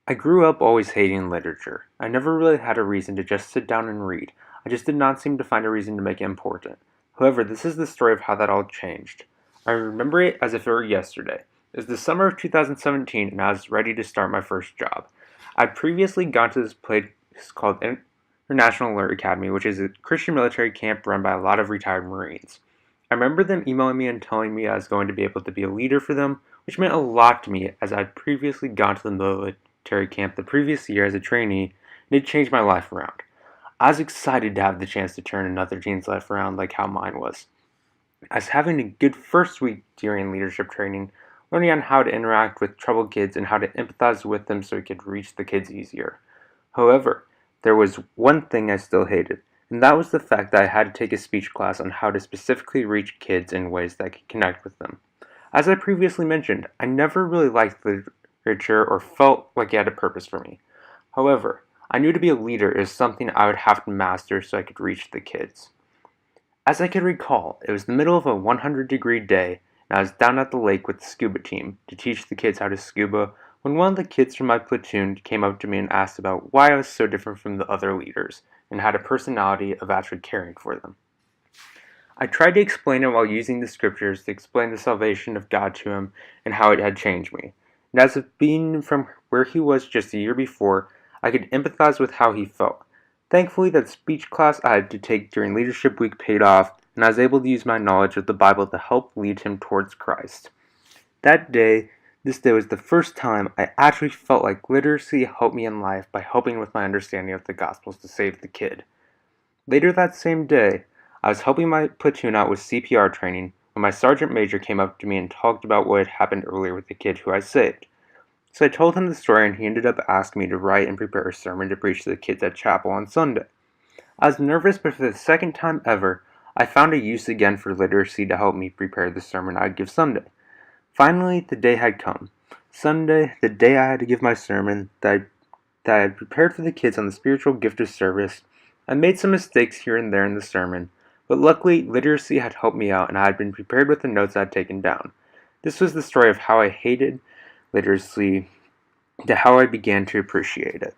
I grew up always hating literature. I never really had a reason to just sit down and read. I just did not seem to find a reason to make it important. However, this is the story of how that all changed. I remember it as if it were yesterday. It was the summer of 2017 and I was ready to start my first job. I'd previously gone to this place called International Alert Academy, which is a Christian military camp run by a lot of retired Marines. I remember them emailing me and telling me I was going to be able to be a leader for them, which meant a lot to me as I'd previously gone to the military camp the previous year as a trainee, and it changed my life around. I was excited to have the chance to turn another teen's life around like how mine was. I was having a good first week during leadership training, learning on how to interact with troubled kids and how to empathize with them so we could reach the kids easier. However, there was one thing I still hated, and that was the fact that I had to take a speech class on how to specifically reach kids in ways that could connect with them. As I previously mentioned, I never really liked literature or felt like it had a purpose for me. However, I knew to be a leader is something I would have to master so I could reach the kids. As I could recall, it was the middle of a 100-degree day, and I was down at the lake with the scuba team to teach the kids how to scuba when one of the kids from my platoon came up to me and asked about why I was so different from the other leaders and had a personality of actually caring for them. I tried to explain it while using the scriptures to explain the salvation of God to him and how it had changed me. And as of being from where he was just a year before, I could empathize with how he felt. Thankfully, that speech class I had to take during Leadership Week paid off, and I was able to use my knowledge of the Bible to help lead him towards Christ. This day was the first time I actually felt like literacy helped me in life by helping with my understanding of the Gospels to save the kid. Later that same day, I was helping my platoon out with CPR training when my sergeant major came up to me and talked about what had happened earlier with the kid who I saved. So I told him the story and he ended up asking me to write and prepare a sermon to preach to the kids at chapel on Sunday. I was nervous, but for the second time ever, I found a use again for literacy to help me prepare the sermon I'd give Sunday. Finally, the day had come. Sunday, the day I had to give my sermon that I had prepared for the kids on the spiritual gift of service. I made some mistakes here and there in the sermon, but luckily literacy had helped me out and I had been prepared with the notes I had taken down. This was the story of how I hated literacy to how I began to appreciate it.